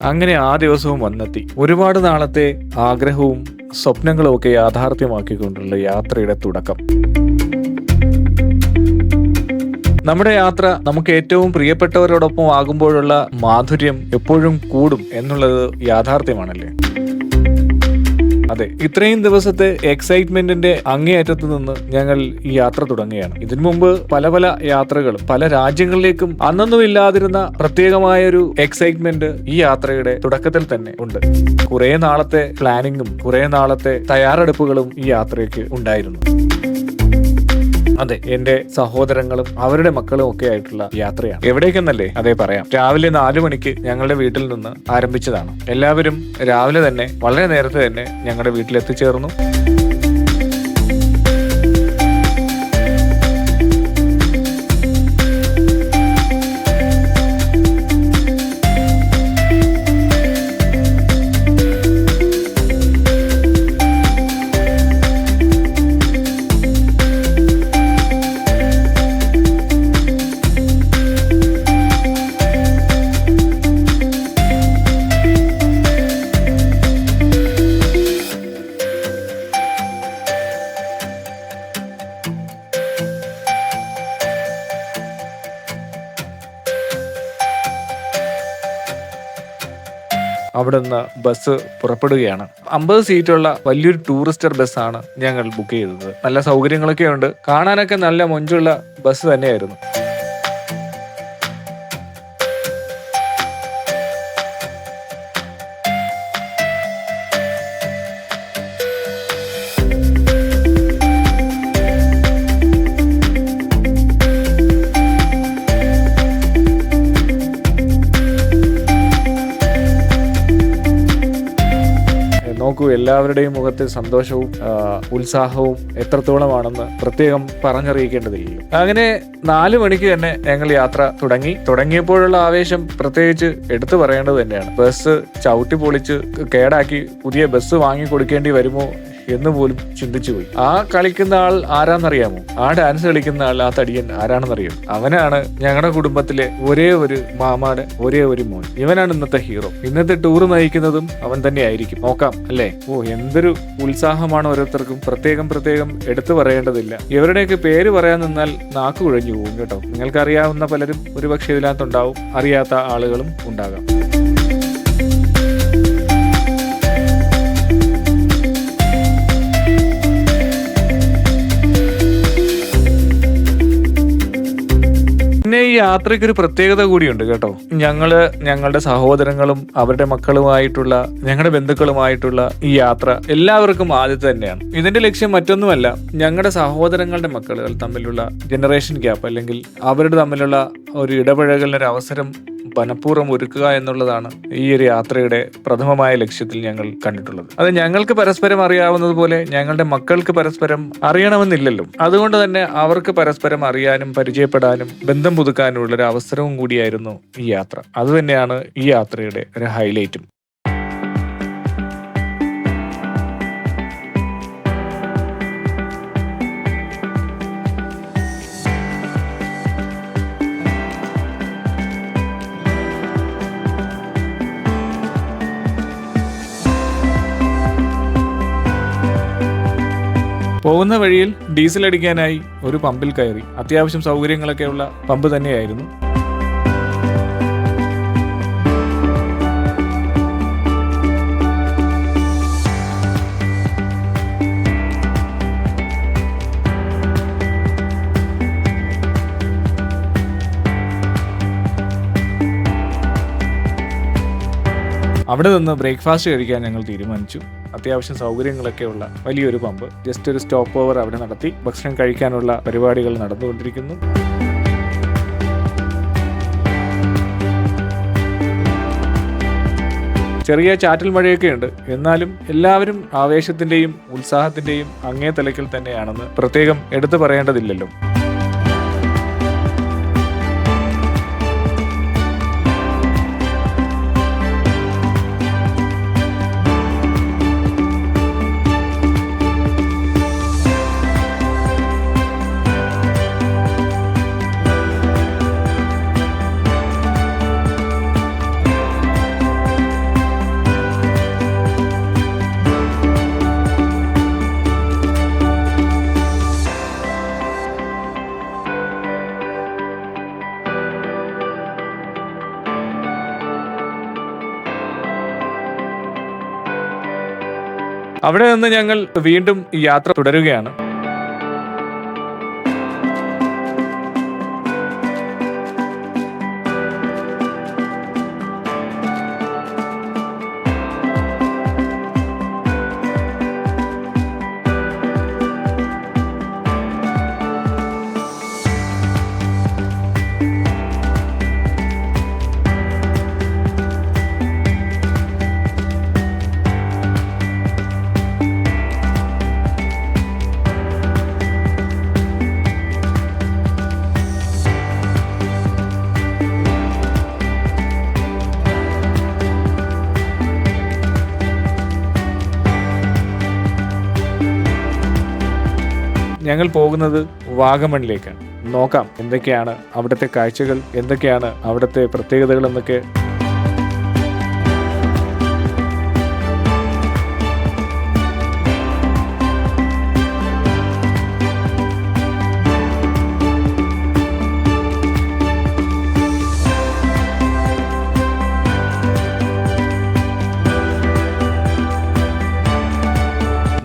അങ്ങനെ ആ ദിവസവും വന്നെത്തി. ഒരുപാട് നാളത്തെ ആഗ്രഹവും സ്വപ്നങ്ങളും ഒക്കെ യാഥാർത്ഥ്യമാക്കിക്കൊണ്ടുള്ള യാത്രയുടെ തുടക്കം. നമ്മുടെ യാത്ര നമുക്ക് ഏറ്റവും പ്രിയപ്പെട്ടവരോടൊപ്പം ആകുമ്പോഴുള്ള മാധുര്യം എപ്പോഴും കൂടും എന്നുള്ളത് യാഥാർത്ഥ്യമാണല്ലേ? അതെ, ഇത്രയും ദിവസത്തെ എക്സൈറ്റ്മെന്റിന്റെ അങ്ങേയറ്റത്ത് നിന്ന് ഞങ്ങൾ ഈ യാത്ര തുടങ്ങുകയാണ്. ഇതിനു മുമ്പ് പല പല യാത്രകളും പല രാജ്യങ്ങളിലേക്കും അന്നൊന്നും ഇല്ലാതിരുന്ന പ്രത്യേകമായൊരു എക്സൈറ്റ്മെന്റ് ഈ യാത്രയുടെ തുടക്കത്തിൽ തന്നെ ഉണ്ട്. കുറെ നാളത്തെ പ്ലാനിങ്ങും കുറെ നാളത്തെ തയ്യാറെടുപ്പുകളും ഈ യാത്രയ്ക്ക് ഉണ്ടായിരുന്നു. അതെ, എന്റെ സഹോദരങ്ങളും അവരുടെ മക്കളും ഒക്കെ ആയിട്ടുള്ള യാത്രയാണ്. എവിടേക്കെന്നല്ലേ? അതെ, പറയാം. രാവിലെ 4 മണിക്ക് ഞങ്ങളുടെ വീട്ടിൽ നിന്ന് ആരംഭിച്ചതാണ്. എല്ലാവരും രാവിലെ തന്നെ വളരെ നേരത്തെ തന്നെ ഞങ്ങളുടെ വീട്ടിൽ എത്തിച്ചേർന്നു. അവിടുന്ന് ബസ് പുറപ്പെടുകയാണ്. 50 സീറ്റുള്ള വലിയൊരു ടൂറിസ്റ്റർ ബസ്സാണ് ഞങ്ങൾ ബുക്ക് ചെയ്തത്. നല്ല സൗകര്യങ്ങളൊക്കെ ഉണ്ട്, കാണാനൊക്കെ നല്ല മൊഞ്ചുള്ള ബസ് തന്നെയായിരുന്നു. നോക്കൂ, എല്ലാവരുടെയും മുഖത്തെ സന്തോഷവും ഉത്സാഹവും എത്രത്തോളമാണെന്ന് പ്രത്യേകം പറഞ്ഞറിയിക്കേണ്ടതില്ലല്ലോ. അങ്ങനെ 4 മണിക്ക് തന്നെ ഞങ്ങൾ യാത്ര തുടങ്ങിയപ്പോഴുള്ള ആവേശം പ്രത്യേകിച്ച് എടുത്തു പറയേണ്ടത് തന്നെയാണ്. ബസ് ചവിട്ടി പൊളിച്ച് കേടാക്കി പുതിയ ബസ് വാങ്ങി കൊടുക്കേണ്ടി വരുമോ എന്ന് പോലും ചിന്തിച്ചു പോയി. ആ കളിക്കുന്ന ആൾ ആരാന്നറിയാമോ? ആ ഡാൻസ് കളിക്കുന്ന ആൾ, ആ തടിയൻ ആരാണെന്നറിയോ? അവനാണ് ഞങ്ങളുടെ കുടുംബത്തിലെ ഒരേ ഒരു മാമാടെ ഒരേ ഒരു മോൻ. ഇവനാണ് ഇന്നത്തെ ഹീറോ. ഇന്നത്തെ ടൂർ നയിക്കുന്നതും അവൻ തന്നെ ആയിരിക്കും. നോക്കാം അല്ലേ? എന്തൊരു ഉത്സാഹമാണ് ഓരോരുത്തർക്കും. പ്രത്യേകം എടുത്തു പറയേണ്ടതില്ല. ഇവരുടെയൊക്കെ പേര് പറയാൻ നിന്നാൽ നാക്ക് കുഴഞ്ഞു പോകും കേട്ടോ. നിങ്ങൾക്കറിയാവുന്ന പലരും ഒരുപക്ഷെ ഇതിനകത്തുണ്ടാവും, അറിയാത്ത ആളുകളും ഉണ്ടാകാം. പിന്നെ ഈ യാത്രയ്ക്ക് ഒരു പ്രത്യേകത കൂടിയുണ്ട് കേട്ടോ. ഞങ്ങളുടെ സഹോദരങ്ങളും അവരുടെ മക്കളുമായിട്ടുള്ള, ഞങ്ങളുടെ ബന്ധുക്കളുമായിട്ടുള്ള ഈ യാത്ര എല്ലാവർക്കും ആദ്യത്തെ തന്നെയാണ്. ഇതിന്റെ ലക്ഷ്യം മറ്റൊന്നുമല്ല, ഞങ്ങളുടെ സഹോദരങ്ങളുടെ മക്കൾ തമ്മിലുള്ള ജനറേഷൻ ഗ്യാപ്പ് അല്ലെങ്കിൽ അവരുടെ തമ്മിലുള്ള ഒരു ഇടപഴകലിനൊരു അവസരം മനഃപൂർവ്വം ഒരുക്കുക എന്നുള്ളതാണ് ഈ ഒരു യാത്രയുടെ പ്രഥമമായ ലക്ഷ്യത്തിൽ ഞങ്ങൾ കണ്ടിട്ടുള്ളത്. അത് ഞങ്ങൾക്ക് പരസ്പരം അറിയാവുന്നതുപോലെ ഞങ്ങളുടെ മക്കൾക്ക് പരസ്പരം അറിയണമെന്നില്ലല്ലോ. അതുകൊണ്ട് തന്നെ അവർക്ക് പരസ്പരം അറിയാനും പരിചയപ്പെടാനും ബന്ധം പുതുക്കാനുള്ള ഒരു അവസരവും കൂടിയായിരുന്നു ഈ യാത്ര. അതുതന്നെയാണ് ഈ യാത്രയുടെ ഒരു ഹൈലൈറ്റും. പോകുന്ന വഴിയിൽ ഡീസൽ അടിക്കാനായി ഒരു പമ്പിൽ കയറി. അത്യാവശ്യം സൗകര്യങ്ങളൊക്കെ ഉള്ള പമ്പ് തന്നെയായിരുന്നു. അവിടെ നിന്ന് ബ്രേക്ക്ഫാസ്റ്റ് കഴിക്കാൻ ഞങ്ങൾ തീരുമാനിച്ചു. അത്യാവശ്യം സൗകര്യങ്ങളൊക്കെ ഉള്ള വലിയൊരു പമ്പ്. ജസ്റ്റ് ഒരു സ്റ്റോപ്പ് ഓവർ അവിടെ നടത്തി ഭക്ഷണം കഴിക്കാനുള്ള പരിപാടികൾ നടന്നുകൊണ്ടിരിക്കുന്നു. ചെറിയ ചാറ്റൽ മഴയൊക്കെ ഉണ്ട്. എന്നാലും എല്ലാവരും ആവേശത്തിന്റെയും ഉത്സാഹത്തിന്റെയും അങ്ങേ തലക്കിൽ തന്നെയാണെന്ന് പ്രത്യേകം എടുത്തു പറയേണ്ടതില്ലല്ലോ. അവിടെ നിന്ന് ഞങ്ങൾ വീണ്ടും ഈ യാത്ര തുടരുകയാണ്. ഞങ്ങൾ പോകുന്നത് വാഗമണിലേക്കാണ്. നോക്കാം എന്തൊക്കെയാണ് അവിടുത്തെ കാഴ്ചകൾ, എന്തൊക്കെയാണ് അവിടുത്തെ പ്രത്യേകതകൾ എന്നൊക്കെ.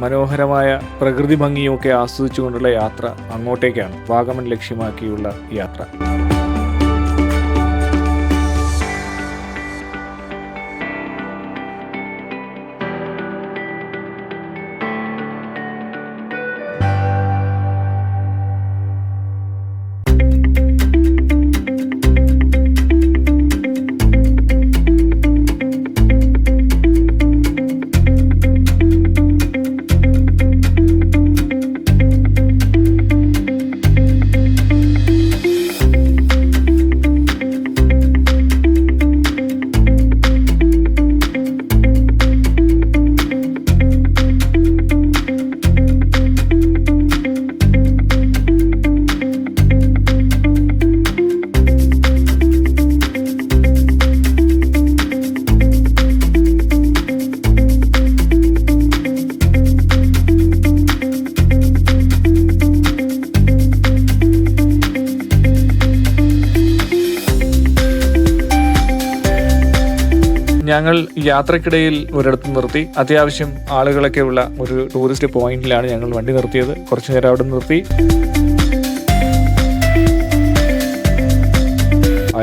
മനോഹരമായ പ്രകൃതി ഭംഗിയുമൊക്കെ ആസ്വദിച്ചുകൊണ്ടുള്ള യാത്ര അങ്ങോട്ടേക്കാണ്, വാഗമൺ ലക്ഷ്യമാക്കിയുള്ള യാത്ര. ഞങ്ങൾ യാത്രക്കിടയിൽ ഒരിടത്ത് നിർത്തി. അത്യാവശ്യം ആളുകളൊക്കെ ഉള്ള ഒരു ടൂറിസ്റ്റ് പോയിന്റിലാണ് ഞങ്ങൾ വണ്ടി നിർത്തിയത്. കുറച്ചു നേരം അവിടെ നിർത്തി.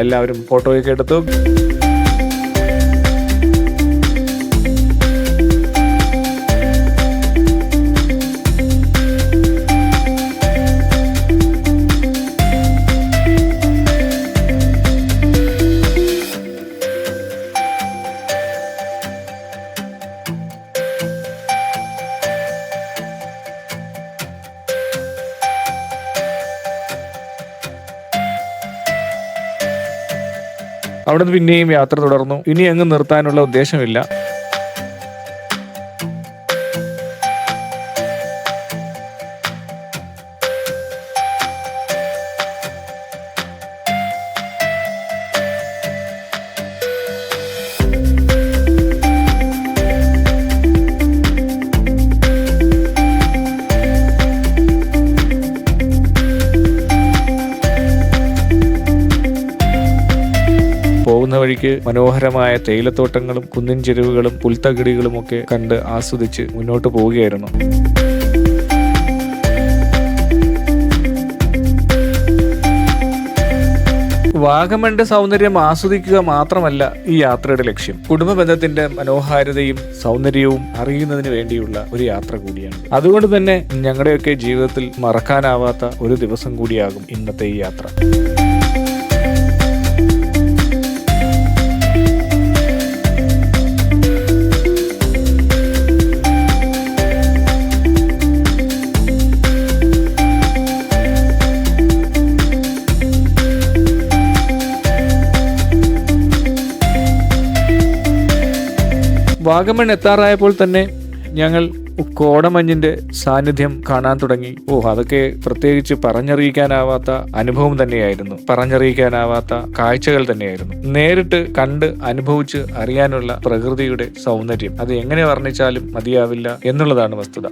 എല്ലാവരും ഫോട്ടോയൊക്കെ എടുത്തു. അവിടുന്ന് പിന്നെയും യാത്ര തുടർന്നു. ഇനി അങ്ങ് നിർത്താനുള്ള ഉദ്ദേശമില്ല. പോകുന്ന വഴിക്ക് മനോഹരമായ തേയിലത്തോട്ടങ്ങളും കുന്നിൻ ചെരുവുകളും പുൽത്തകിടികളും ഒക്കെ കണ്ട് ആസ്വദിച്ച് മുന്നോട്ട് പോവുകയായിരുന്നു. വാഗമണിന്റെ സൗന്ദര്യം ആസ്വദിക്കുക മാത്രമല്ല ഈ യാത്രയുടെ ലക്ഷ്യം. കുടുംബ ബന്ധത്തിന്റെ മനോഹാരിതയും സൗന്ദര്യവും അറിയുന്നതിന് വേണ്ടിയുള്ള ഒരു യാത്ര കൂടിയാണ്. അതുകൊണ്ട് തന്നെ ഞങ്ങളുടെയൊക്കെ ജീവിതത്തിൽ മറക്കാനാവാത്ത ഒരു ദിവസം കൂടിയാകും ഇന്നത്തെ ഈ യാത്ര. വാഗമൺ എത്താറായപ്പോൾ തന്നെ ഞങ്ങൾ കോടമഞ്ഞിന്റെ സാന്നിധ്യം കാണാൻ തുടങ്ങി. അതൊക്കെ പ്രത്യേകിച്ച് പറഞ്ഞറിയിക്കാനാവാത്ത അനുഭവം തന്നെയായിരുന്നു. പറഞ്ഞറിയിക്കാനാവാത്ത കാഴ്ചകൾ തന്നെയായിരുന്നു. നേരിട്ട് കണ്ട് അനുഭവിച്ച് അറിയാനുള്ള പ്രകൃതിയുടെ സൗന്ദര്യം അത് എങ്ങനെ വർണ്ണിച്ചാലും മതിയാവില്ല എന്നുള്ളതാണ് വസ്തുത.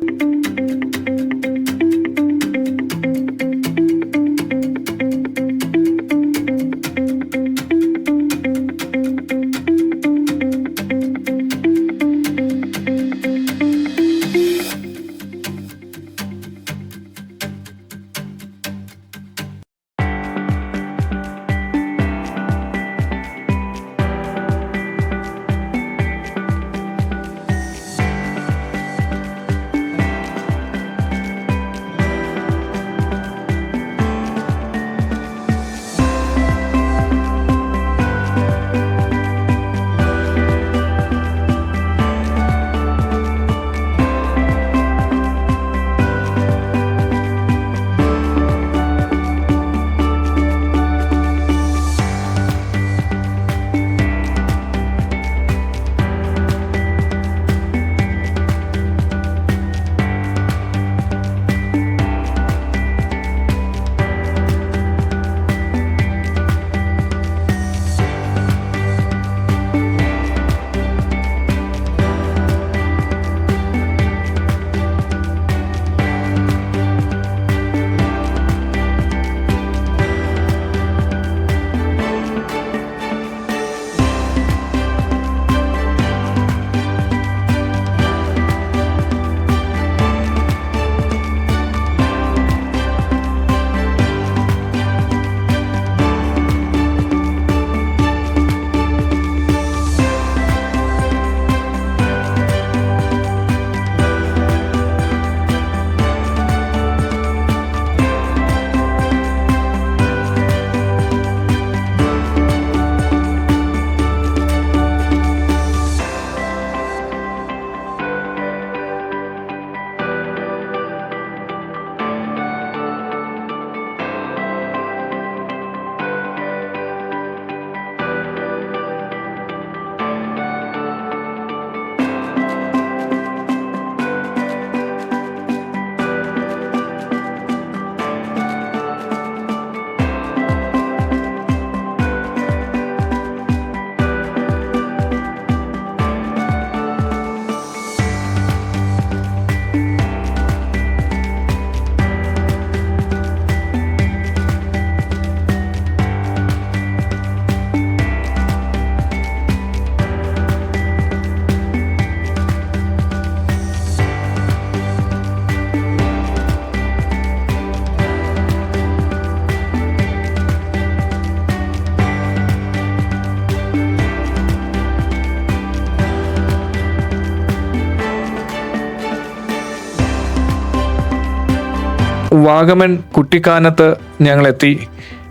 വാഗമൺ കുട്ടിക്കാനത്ത് ഞങ്ങളെത്തി.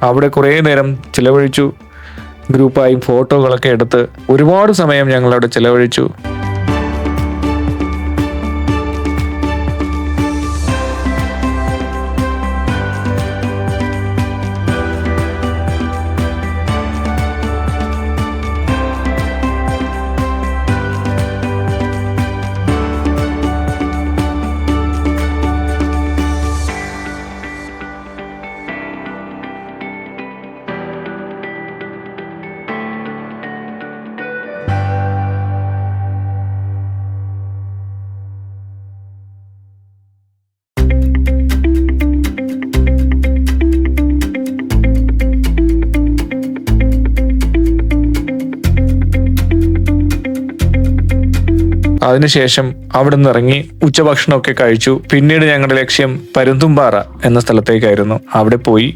അവിടെ കുറേ നേരം ചിലവഴിച്ചു. ഗ്രൂപ്പായി ഫോട്ടോകളൊക്കെ എടുത്ത് ഒരുപാട് സമയം ഞങ്ങളവിടെ ചിലവഴിച്ചു. അതിനുശേഷം അവിടെ നിന്ന് ഇറങ്ങി ഉച്ചഭക്ഷണമൊക്കെ കഴിച്ചു. പിന്നീട് ഞങ്ങളുടെ ലക്ഷ്യം പരുന്തുംപാറ എന്ന സ്ഥലത്തേക്കായിരുന്നു. അവിടെ പോയി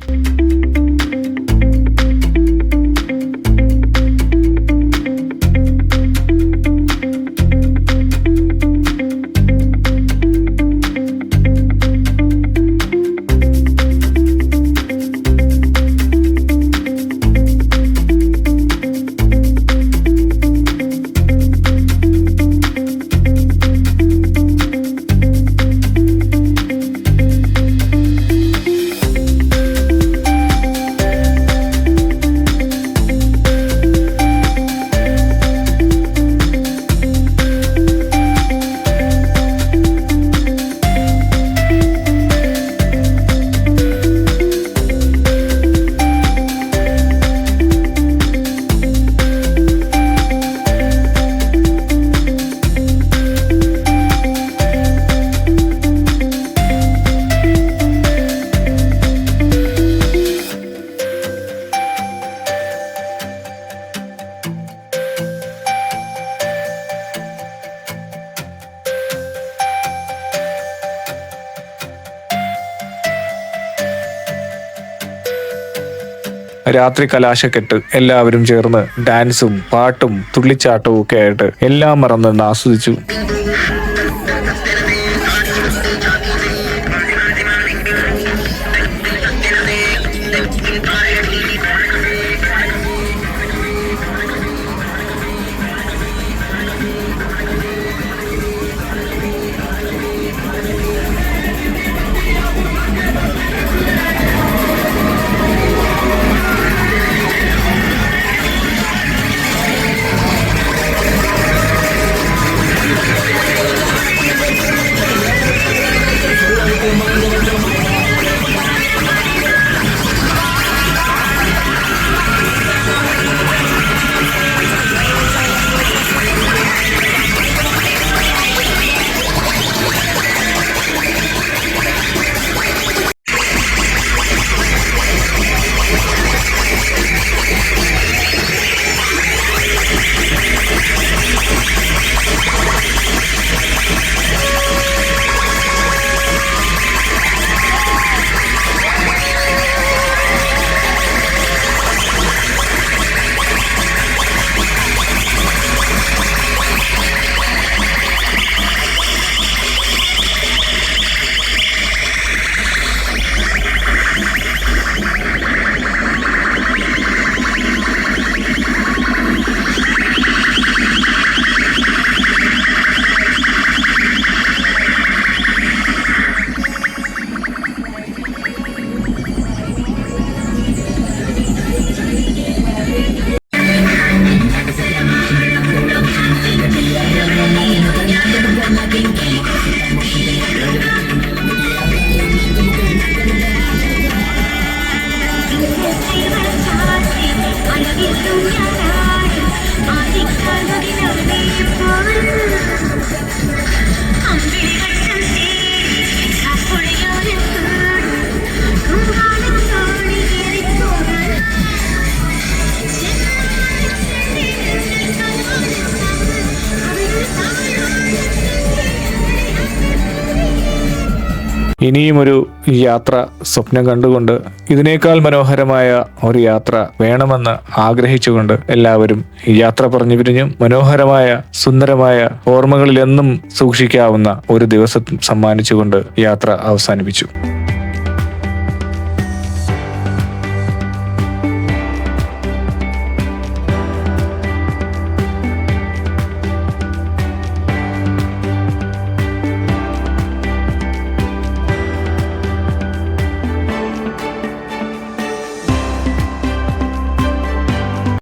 രാത്രി കലാശക്കെട്ട് എല്ലാവരും ചേർന്ന് ഡാൻസും പാട്ടും തുള്ളിച്ചാട്ടവും ഒക്കെ ആയിട്ട് എല്ലാം മറന്ന് ആസ്വദിച്ചു. ഇനിയും ഒരു യാത്ര സ്വപ്നം കണ്ടുകൊണ്ട് ഇതിനേക്കാൾ മനോഹരമായ ഒരു യാത്ര വേണമെന്ന് ആഗ്രഹിച്ചുകൊണ്ട് എല്ലാവരും യാത്ര പറഞ്ഞു പിരിഞ്ഞു. മനോഹരമായ സുന്ദരമായ ഓർമ്മകളിൽ എന്നും സൂക്ഷിക്കാവുന്ന ഒരു ദിവസം സമ്മാനിച്ചുകൊണ്ട് യാത്ര അവസാനിപ്പിച്ചു.